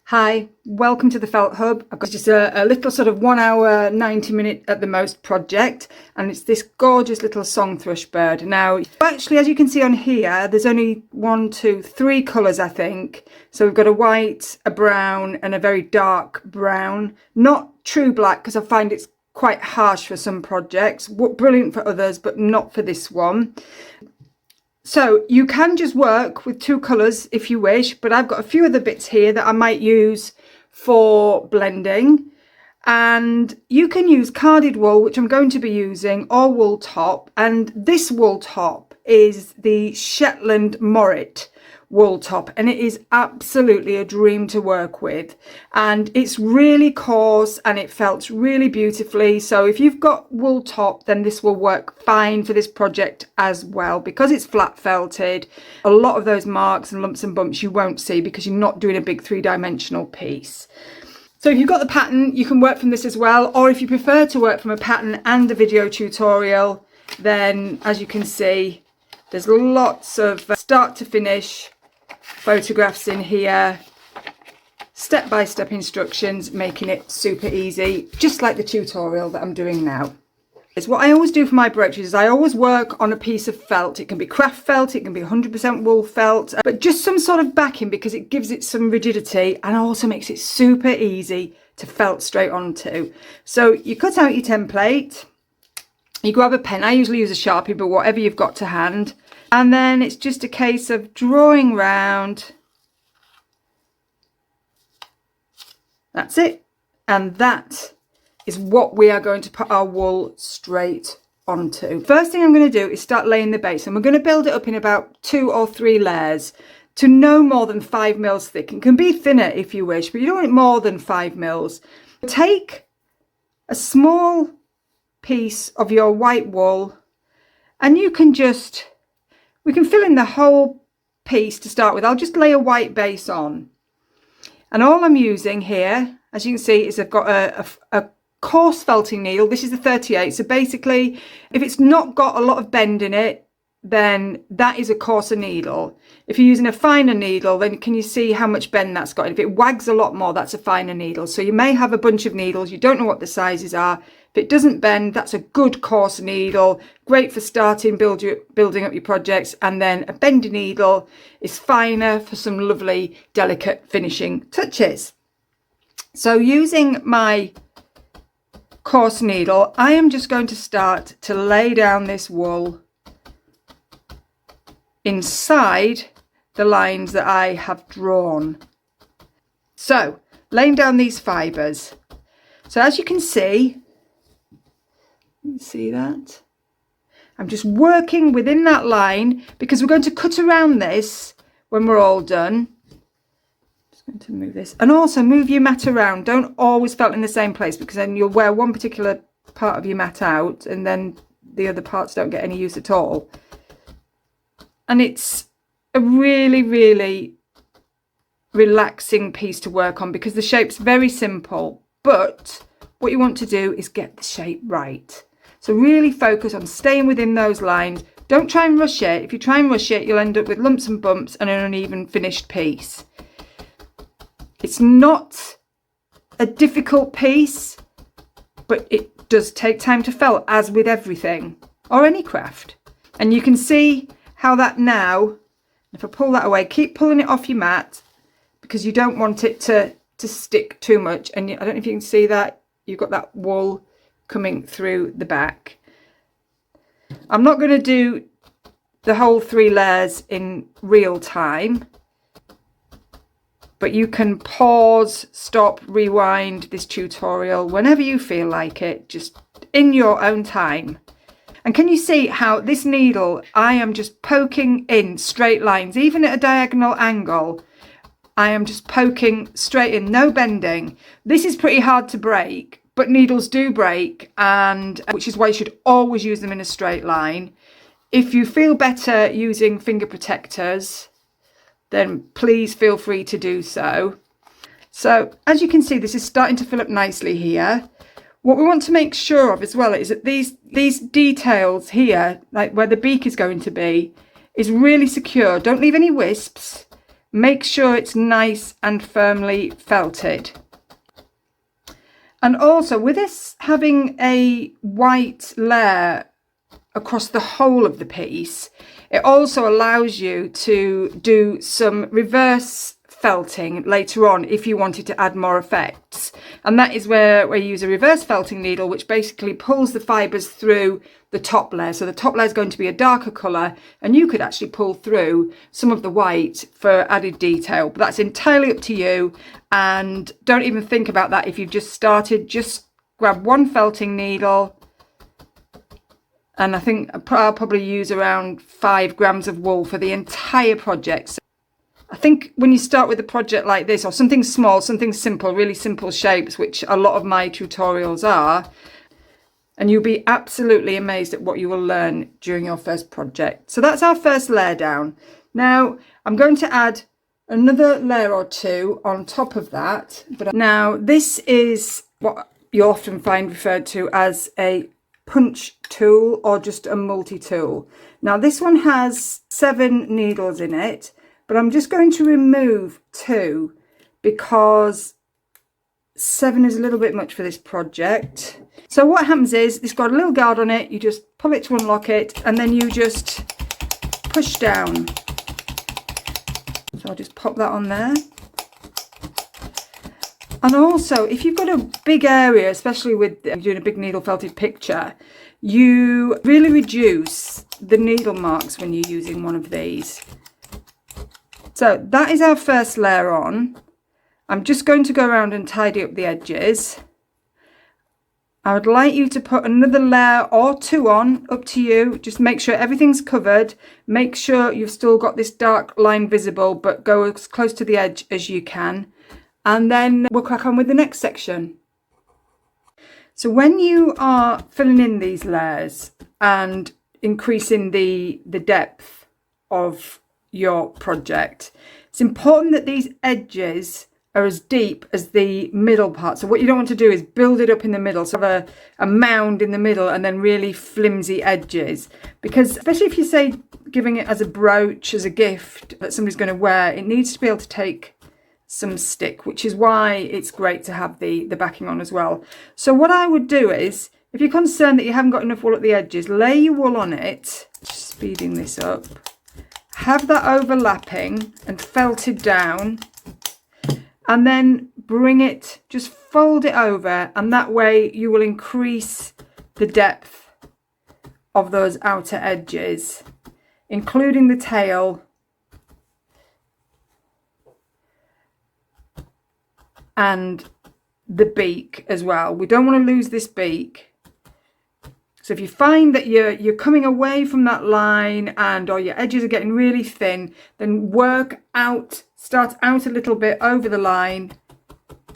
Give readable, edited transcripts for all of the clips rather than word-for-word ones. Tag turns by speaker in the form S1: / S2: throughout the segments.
S1: Hi, welcome to the Felt Hub. I've got just a little sort of 1 hour, 90 minute at the most project, and it's this gorgeous little Song Thrush bird. Now, actually, as you can see on here, there's only 3 colours, I think. So we've got a white, a brown, and a very dark brown. Not true black, because I find it's quite harsh for some projects. Brilliant for others, but not for this one. So you can just work with 2 colours if you wish, but I've got a few other bits here that I might use for blending. And you can use carded wool, which I'm going to be using, or wool top. And this wool top is the Shetland Morit wool top, and it is absolutely a dream to work with, and it's really coarse and it felts really beautifully. So if you've got wool top, then this will work fine for this project as well, because it's flat felted. A lot of those marks and lumps and bumps you won't see because you're not doing a big 3-dimensional piece. So if you've got the pattern, you can work from this as well, or if you prefer to work from a pattern and a video tutorial, then as you can see, there's lots of start to finish photographs in here, step-by-step instructions, making it super easy, just like the tutorial that I'm doing now. It's what I always do for my brooches is I always work on a piece of felt. It can be craft felt, it can be 100% wool felt, but just some sort of backing, because it gives it some rigidity and also makes it super easy to felt straight onto. So you cut out your template, you grab a pen. I usually use a Sharpie, but whatever you've got to hand. And then it's just a case of drawing round. That's it. And that is what we are going to put our wool straight onto. First thing I'm going to do is start laying the base, and we're going to build it up in about 2 or 3 layers to no more than 5 mils thick. It can be thinner if you wish, but you don't want it more than 5 mils. Take a small piece of your white wool, and you can just, we can fill in the whole piece to start with. I'll just lay a white base on, and all I'm using here, as you can see, is I've got a coarse felting needle. This is the 38. So basically, if it's not got a lot of bend in it, then that is a coarser needle. If you're using a finer needle, then can you see how much bend that's got? If it wags a lot more, that's a finer needle. So you may have a bunch of needles, you don't know what the sizes are. If it doesn't bend, that's a good coarse needle, great for starting building up your projects. And then a bendy needle is finer for some lovely delicate finishing touches. So using my coarse needle, I am just going to start to lay down this wool inside the lines that I have drawn. So laying down these fibres. So as you can see that? I'm just working within that line, because we're going to cut around this when we're all done. Just going to move this, and also move your mat around. Don't always felt in the same place, because then you'll wear one particular part of your mat out and then the other parts don't get any use at all. And it's a really, really relaxing piece to work on, because the shape's very simple, but what you want to do is get the shape right. So really focus on staying within those lines. Don't try and rush it. If you try and rush it, you'll end up with lumps and bumps and an uneven finished piece. It's not a difficult piece, but it does take time to felt, as with everything or any craft. And you can see how that now, if I pull that away, keep pulling it off your mat, because you don't want it to stick too much. And I don't know if you can see that, you've got that wool coming through the back. I'm not going to do the whole 3 layers in real time, but you can pause, stop, rewind this tutorial whenever you feel like it, just in your own time. And can you see how this needle, I am just poking in straight lines, even at a diagonal angle. I am just poking straight in, no bending. This is pretty hard to break, but needles do break, and which is why you should always use them in a straight line. If you feel better using finger protectors, then please feel free to do so. So as you can see, this is starting to fill up nicely here. What we want to make sure of as well is that these details here, like where the beak is going to be, is really secure. Don't leave any wisps, make sure it's nice and firmly felted. And also with this having a white layer across the whole of the piece, it also allows you to do some reverse felting later on if you wanted to add more effects. And that is where we use a reverse felting needle, which basically pulls the fibres through the top layer. So the top layer is going to be a darker colour, and you could actually pull through some of the white for added detail, but that's entirely up to you. And don't even think about that if you've just started. Just grab one felting needle, and I think I'll probably use around 5 grams of wool for the entire project. So I think when you start with a project like this, or something small, something simple, really simple shapes, which a lot of my tutorials are, and you'll be absolutely amazed at what you will learn during your first project. So that's our first layer down. Now I'm going to add another layer or two on top of that. But now this is what you often find referred to as a punch tool or just a multi-tool. Now this one has 7 needles in it, but I'm just going to remove 2 because 7 is a little bit much for this project. So what happens is it's got a little guard on it. You just pull it to unlock it, and then you just push down. So I'll just pop that on there. And also, if you've got a big area, especially with doing a big needle felted picture, you really reduce the needle marks when you're using one of these. So that is our first layer on. I'm just going to go around and tidy up the edges. I would like you to put another layer or 2 on, up to you. Just make sure everything's covered. Make sure you've still got this dark line visible, but go as close to the edge as you can. And then we'll crack on with the next section. So when you are filling in these layers and increasing the depth of your project, it's important that these edges are as deep as the middle part. So what you don't want to do is build it up in the middle, so have a mound in the middle and then really flimsy edges, because especially if you say giving it as a brooch, as a gift that somebody's going to wear, it needs to be able to take some stick, which is why it's great to have the backing on as well. So what I would do is, if you're concerned that you haven't got enough wool at the edges, lay your wool on it, just speeding this up, have that overlapping and felted down, and then bring it, just fold it over, and that way you will increase the depth of those outer edges, including the tail and the beak as well. We don't want to lose this beak. So if you find that you're coming away from that line or your edges are getting really thin, then start out a little bit over the line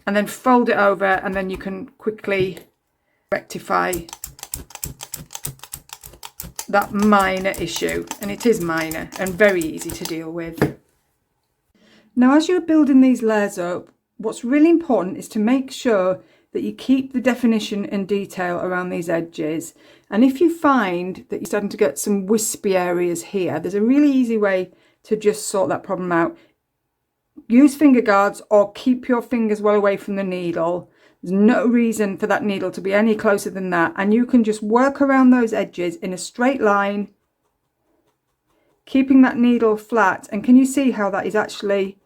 S1: and then fold it over, and then you can quickly rectify that minor issue. And it is minor and very easy to deal with. Now, as you're building these layers up, what's really important is to make sure that you keep the definition and detail around these edges. And if you find that you're starting to get some wispy areas here, there's a really easy way to just sort that problem out. Use finger guards or keep your fingers well away from the needle. There's no reason for that needle to be any closer than that. And you can just work around those edges in a straight line, keeping that needle flat. And can you see how that is actually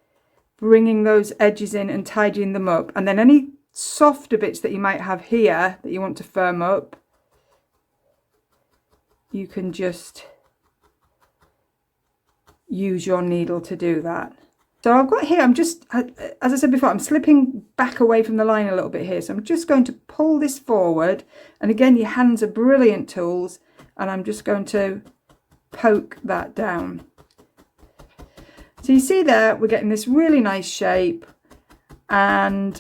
S1: bringing those edges in and tidying them up? And then any softer bits that you might have here that you want to firm up, you can just use your needle to do that. So I've got here, I'm just, as I said before, I'm slipping back away from the line a little bit here. So I'm just going to pull this forward. And again, your hands are brilliant tools. And I'm just going to poke that down. So you see there, we're getting this really nice shape. And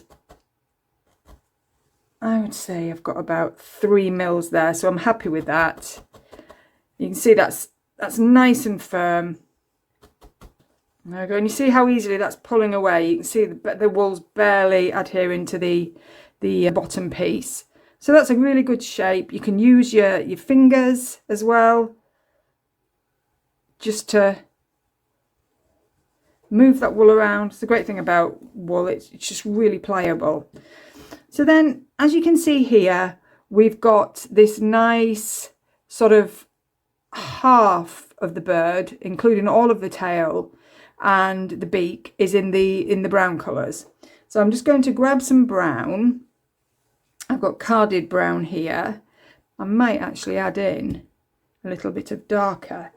S1: I would say I've got about 3 mils there. So I'm happy with that. You can see that's nice and firm. There we go. And you see how easily that's pulling away. You can see the wool's barely adhering to the bottom piece. So that's a really good shape. You can use your fingers as well, just to move that wool around. It's the great thing about wool, it's just really pliable. So then, as you can see here, we've got this nice sort of half of the bird, including all of the tail and the beak, is in the brown colours. So I'm just going to grab some brown. I've got carded brown here. I might actually add in a little bit of darker.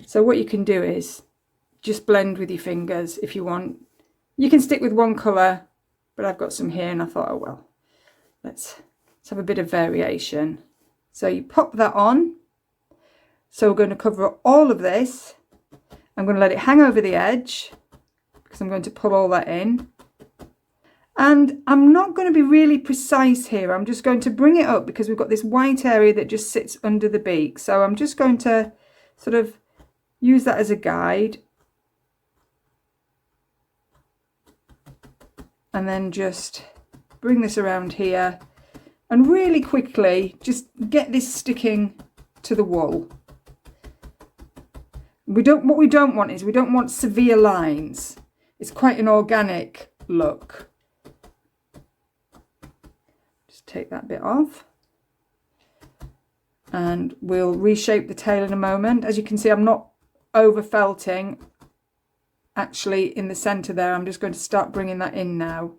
S1: So what you can do is just blend with your fingers if you want. You can stick with one colour, but I've got some here and I thought, oh well, let's have a bit of variation. So you pop that on. So we're going to cover all of this. I'm going to let it hang over the edge because I'm going to pull all that in. And I'm not going to be really precise here. I'm just going to bring it up because we've got this white area that just sits under the beak. So I'm just going to sort of use that as a guide. And then just bring this around here and really quickly just get this sticking to the wool. What we don't want is we don't want severe lines. It's quite an organic look. Just take that bit off. And we'll reshape the tail in a moment. As you can see, I'm not over felting actually in the center there. I'm just going to start bringing that in now.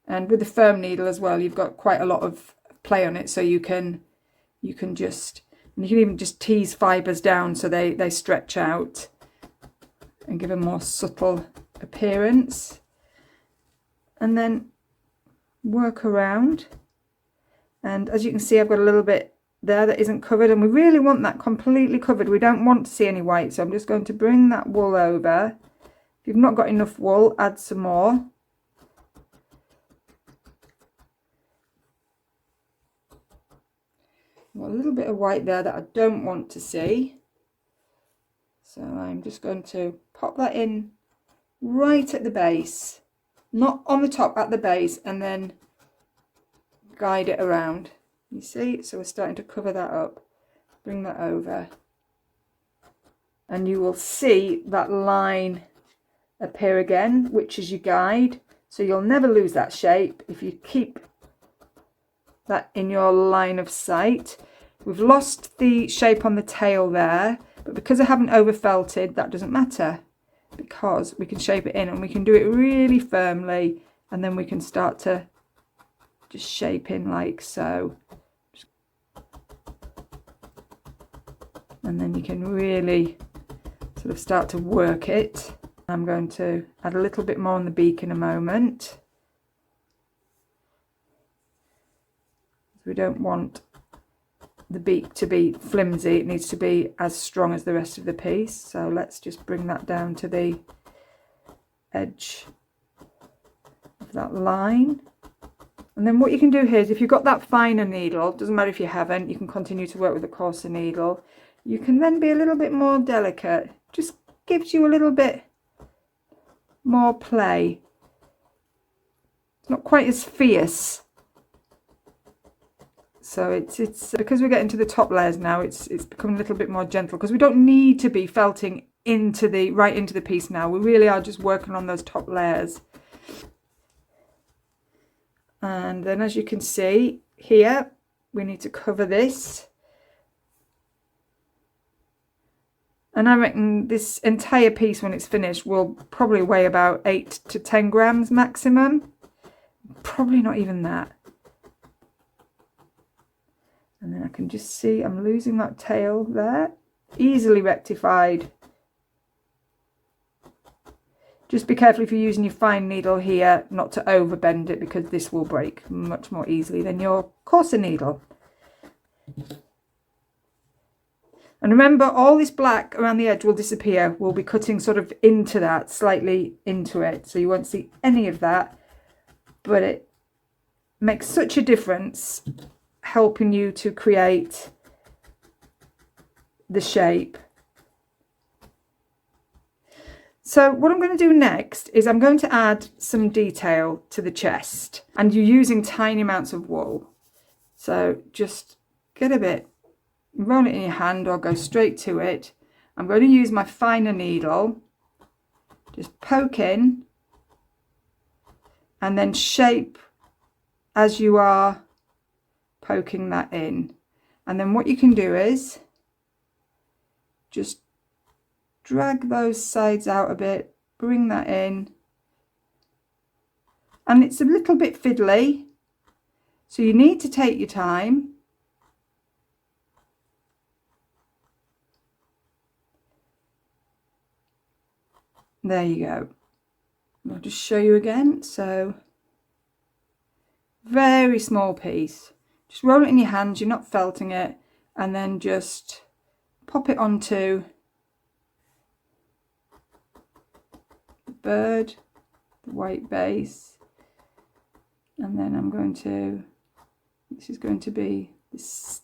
S1: And with the firm needle as well, you've got quite a lot of play on it, so you can just, and you can even just tease fibers down so they stretch out and give a more subtle appearance. And then work around. And as you can see, I've got a little bit there that isn't covered, and we really want that completely covered. We don't want to see any white, so I'm just going to bring that wool over. If you've not got enough wool, add some more. Got a little bit of white there that I don't want to see, so I'm just going to pop that in right at the base, not on the top, at the base, and then guide it around. You see, so we're starting to cover that up. Bring that over, and you will see that line appear again, which is your guide, so you'll never lose that shape if you keep that in your line of sight. We've lost the shape on the tail there, but because I haven't over felted, that doesn't matter, because we can shape it in and we can do it really firmly, and then we can start to just shape in like so. And then you can really sort of start to work it. I'm going to add a little bit more on the beak in a moment. We don't want the beak to be flimsy, it needs to be as strong as the rest of the piece. So let's just bring that down to the edge of that line. And then what you can do here is, if you've got that finer needle, doesn't matter if you haven't, you can continue to work with the coarser needle. You can then be a little bit more delicate, just gives you a little bit more play. It's not quite as fierce. So it's because we're getting to the top layers now, it's becoming a little bit more gentle, because we don't need to be felting right into the piece now. We really are just working on those top layers. And then, as you can see here, we need to cover this. And I reckon this entire piece, when it's finished, will probably weigh about 8 to 10 grams maximum. Probably not even that. And then I can just see I'm losing that tail there. Easily rectified. Just be careful if you're using your fine needle here not to overbend it, because this will break much more easily than your coarser needle. And remember, all this black around the edge will disappear. We'll be cutting sort of into that, slightly into it, so you won't see any of that. But it makes such a difference, helping you to create the shape. So what I'm going to do next is I'm going to add some detail to the chest, and you're using tiny amounts of wool. So just get a bit, roll it in your hand or go straight to it. I'm going to use my finer needle, Just poke in and then shape as you are poking that in. And then what you can do is just drag those sides out a bit, bring that in. And it's a little bit fiddly, so you need to take your time. There you go. I'll just show you again. So very small piece. Just roll it in your hands, you're not felting it, and then just pop it onto the bird, the white base. And then I'm going to, this is going to be this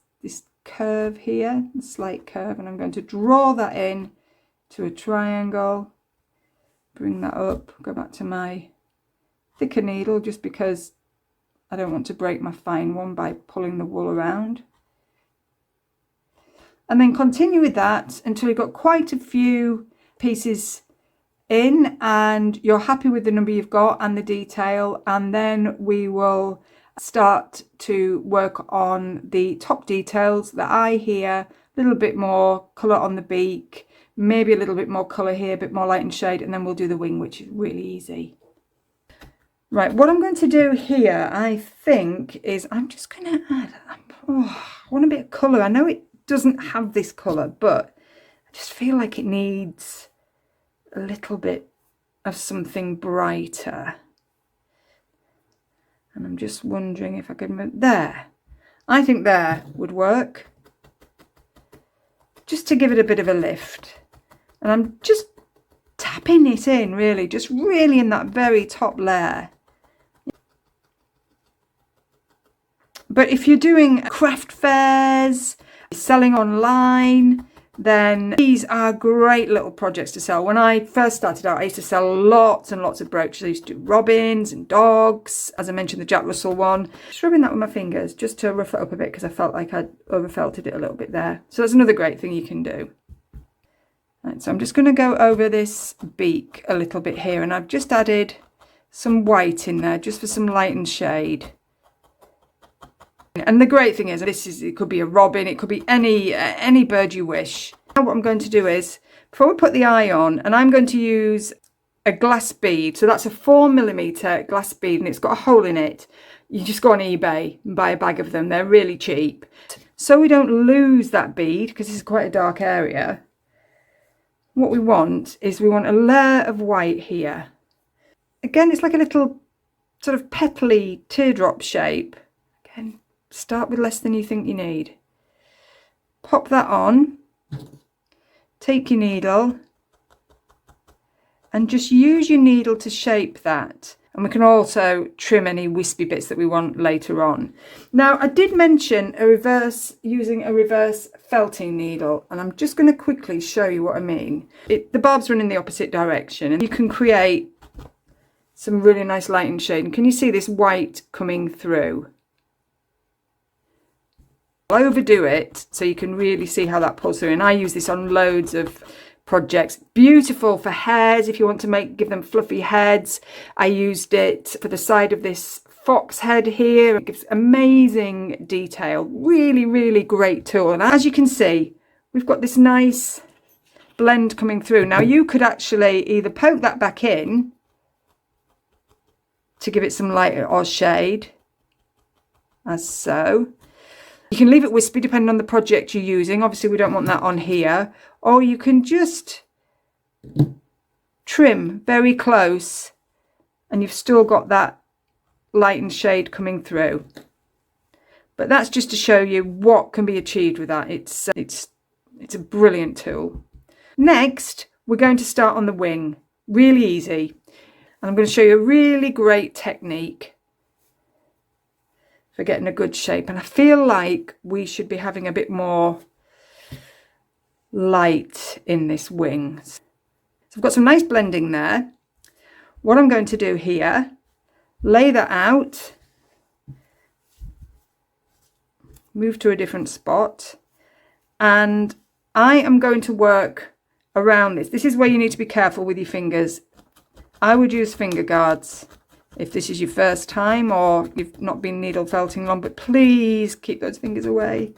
S1: curve here, a slight curve, and I'm going to draw that in to a triangle. Bring that up, go back to my thicker needle just because I don't want to break my fine one by pulling the wool around. And then continue with that until you've got quite a few pieces in and you're happy with the number you've got and the detail, and then we will start to work on the top details, the eye here, a little bit more colour on the beak, maybe a little bit more colour here, a bit more light and shade, and then we'll do the wing, which is really easy. Right, what I'm going to do here, I think, is I'm just going to add, I want a bit of colour. I know it doesn't have this colour, but I just feel like it needs a little bit of something brighter. And I'm just wondering if I could move there. I think there would work, just to give it a bit of a lift. And I'm just tapping it in, really, just really in that very top layer. But if you're doing craft fairs, selling online, then these are great little projects to sell. When I first started out, I used to sell lots and lots of brooches. I used to do robins and dogs, as I mentioned, the Jack Russell one. Just rubbing that with my fingers just to rough it up a bit because I felt like I'd overfelted it a little bit there. So that's another great thing you can do. Right, so I'm just going to go over this beak a little bit here, and I've just added some white in there just for some light and shade. And the great thing is, it could be a robin, it could be any bird you wish. Now what I'm going to do is, before we put the eye on, and I'm going to use a glass bead. So that's a 4mm glass bead, and it's got a hole in it. You just go on eBay and buy a bag of them. They're really cheap. So we don't lose that bead, because this is quite a dark area. What we want is we want a layer of white here. Again, it's like a little sort of petally teardrop shape. Again, start with less than you think you need. Pop that on. Take your needle and just use your needle to shape that. And we can also trim any wispy bits that we want later on. Now, I did mention using a reverse felting needle, and I'm just going to quickly show you what I mean. The barbs run in the opposite direction, and you can create some really nice light and shade. And can you see this white coming through? I'll overdo it so you can really see how that pulls through, and I use this on loads of projects. Beautiful for hairs if you want to give them fluffy heads. I used it for the side of this fox head here. It gives amazing detail. Really, really great tool. And as you can see, we've got this nice blend coming through. Now you could actually either poke that back in to give it some light or shade, as so. You can leave it wispy depending on the project you're using. Obviously we don't want that on here. Or you can just trim very close and you've still got that light and shade coming through. But that's just to show you what can be achieved with that. It's a brilliant tool. Next, we're going to start on the wing. Really easy. And I'm going to show you a really great technique for getting a good shape. And I feel like we should be having a bit more light in this wing. So I've got some nice blending there. What I'm going to do here, lay that out, move to a different spot, and I am going to work around this. This is where you need to be careful with your fingers. I would use finger guards if this is your first time or you've not been needle felting long, but please keep those fingers away.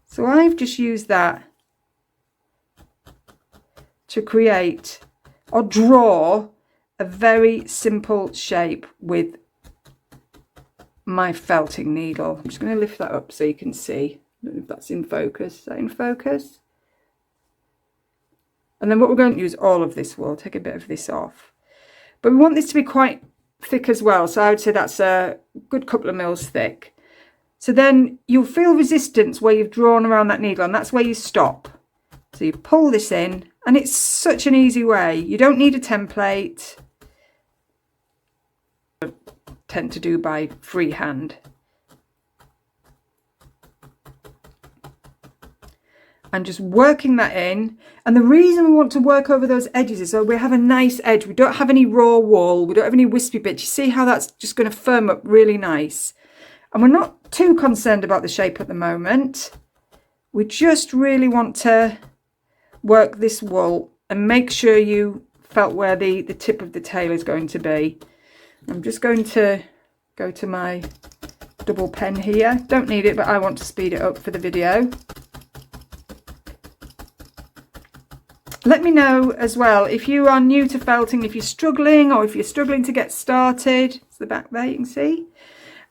S1: So I've just used that to create or draw a very simple shape with my felting needle. I'm just going to lift that up so you can see. I don't know if that's in focus. Is that in focus? And then what we're going to use all of this wool, take a bit of this off. But we want this to be quite thick as well. So I would say that's a good couple of mils thick. So then you'll feel resistance where you've drawn around that needle, and that's where you stop. So you pull this in, and it's such an easy way. You don't need a template. I tend to do by freehand. And just working that in. And the reason we want to work over those edges is so we have a nice edge. We don't have any raw wool. We don't have any wispy bits. You see how that's just going to firm up really nice. And we're not too concerned about the shape at the moment. We just really want to work this wool and make sure you felt where the tip of the tail is going to be. I'm just going to go to my double pen here. Don't need it, but I want to speed it up for the video. Let me know as well if you are new to felting, if you're struggling or if you're struggling to get started. It's the back there, you can see.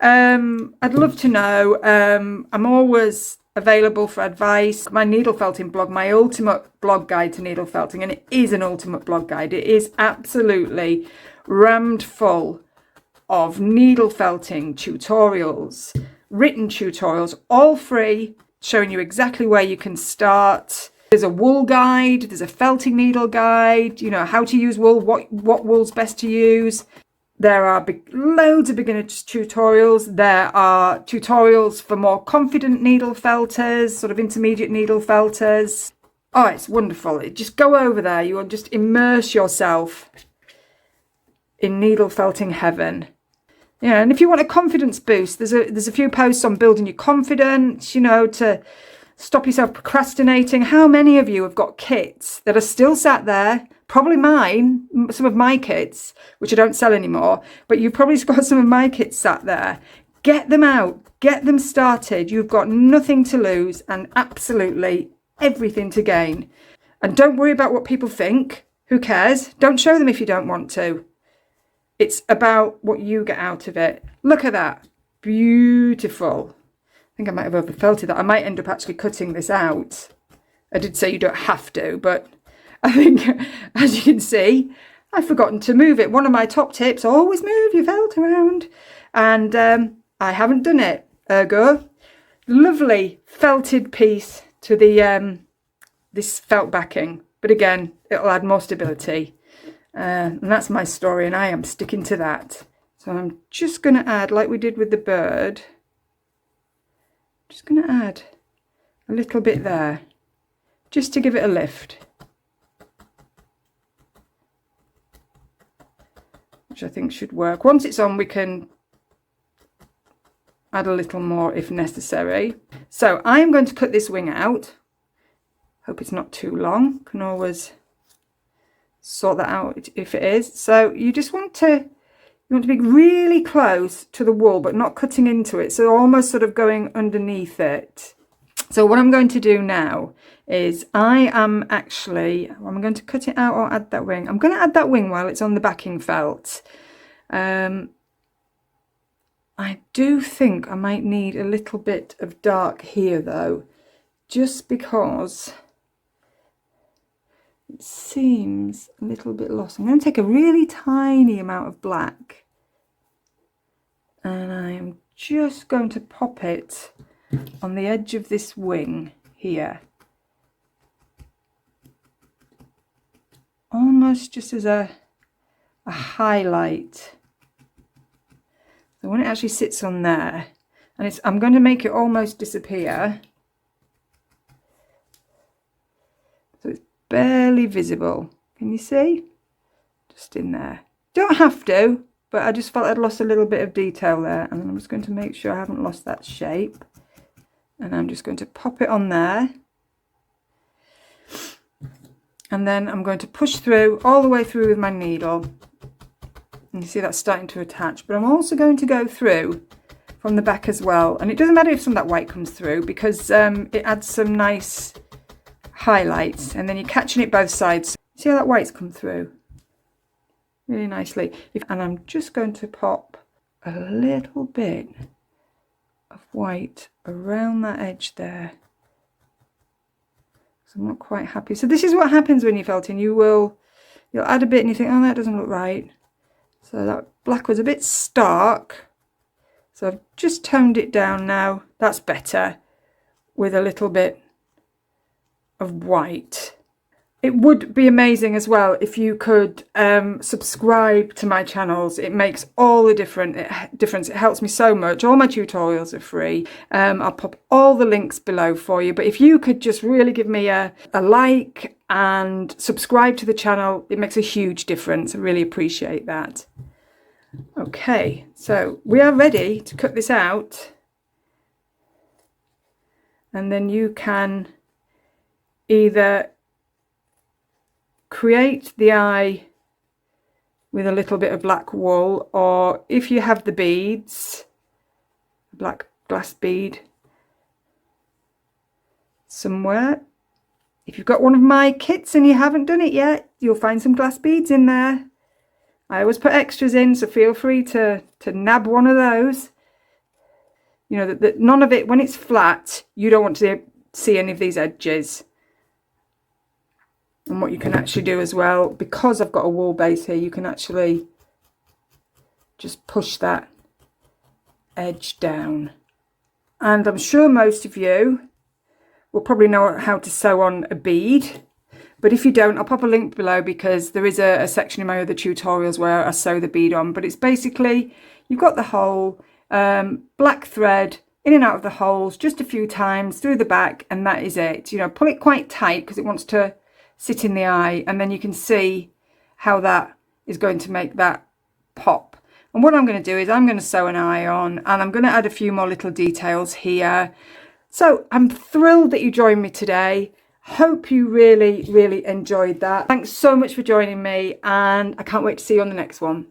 S1: I'd love to know. I'm always available for advice. My needle felting blog, my ultimate blog guide to needle felting, and it is an ultimate blog guide. It is absolutely rammed full of needle felting tutorials, written tutorials, all free, showing you exactly where you can start. There's a wool guide, there's a felting needle guide, you know, how to use wool, what wool's best to use. There are loads of beginner tutorials. There are tutorials for more confident needle felters, sort of intermediate needle felters. Oh, it's wonderful. Just go over there. You will just immerse yourself in needle felting heaven. Yeah, and if you want a confidence boost, there's a few posts on building your confidence, you know, to stop yourself procrastinating. How many of you have got kits that are still sat there? Probably mine, some of my kits, which I don't sell anymore, but you've probably got some of my kits sat there. Get them out, get them started. You've got nothing to lose and absolutely everything to gain. And don't worry about what people think. Who cares? Don't show them if you don't want to. It's about what you get out of it. Look at that. Beautiful. I think I might have overfelted that. I might end up actually cutting this out. I did say you don't have to, but I think, as you can see, I've forgotten to move it. One of my top tips, always move your felt around. And I haven't done it. Ergo, lovely felted piece to the this felt backing. But again, it'll add more stability. And that's my story, and I am sticking to that. So I'm just going to add, like we did with the bird, just going to add a little bit there, just to give it a lift. Which I think should work. Once it's on, we can add a little more if necessary. So I'm going to cut this wing out. Hope it's not too long. Can always sort that out if it is. So you just want to be really close to the wool, but not cutting into it. So almost sort of going underneath it. So what I'm going to do now is I'm going to cut it out or add that wing. I'm going to add that wing while it's on the backing felt. I do think I might need a little bit of dark here though, just because it seems a little bit lost. I'm going to take a really tiny amount of black and I am just going to pop it on the edge of this wing here, almost just as a highlight. So when it actually sits on there, and I'm going to make it almost disappear, so it's barely visible. Can you see? Just in there. Don't have to, but I just felt I'd lost a little bit of detail there, and I'm just going to make sure I haven't lost that shape. And I'm just going to pop it on there. And then I'm going to push through all the way through with my needle. And you see that's starting to attach, but I'm also going to go through from the back as well. And it doesn't matter if some of that white comes through, because it adds some nice highlights, and then you're catching it both sides. See how that white's come through really nicely. And I'm just going to pop a little bit of white around that edge there. So I'm not quite happy. So this is what happens when you're felting. You'll add a bit and you think, oh, that doesn't look right. So that black was a bit stark. So I've just toned it down now. That's better, with a little bit of white. It would be amazing as well if you could subscribe to my channels. It makes all the difference. It helps me so much. All my tutorials are free. I'll pop all the links below for you. But if you could just really give me a like and subscribe to the channel, it makes a huge difference. I really appreciate that. Okay, so we are ready to cut this out. And then you can either create the eye with a little bit of black wool, or if you have the beads, black glass bead somewhere. If you've got one of my kits and you haven't done it yet, you'll find some glass beads in there. I always put extras in, so feel free to nab one of those. You know, that none of it, when it's flat, you don't want to see any of these edges. And what you can actually do as well, because I've got a wool base here, you can actually just push that edge down. And I'm sure most of you will probably know how to sew on a bead. But if you don't, I'll pop a link below, because there is a section in my other tutorials where I sew the bead on. But it's basically, you've got the hole, black thread in and out of the holes just a few times through the back, and that is it. You know, pull it quite tight because it wants to sit in the eye, and then you can see how that is going to make that pop. And what I'm going to do is I'm going to sew an eye on, and I'm going to add a few more little details here. So I'm thrilled that you joined me today. Hope you really enjoyed that. Thanks so much for joining me, and I can't wait to see you on the next one.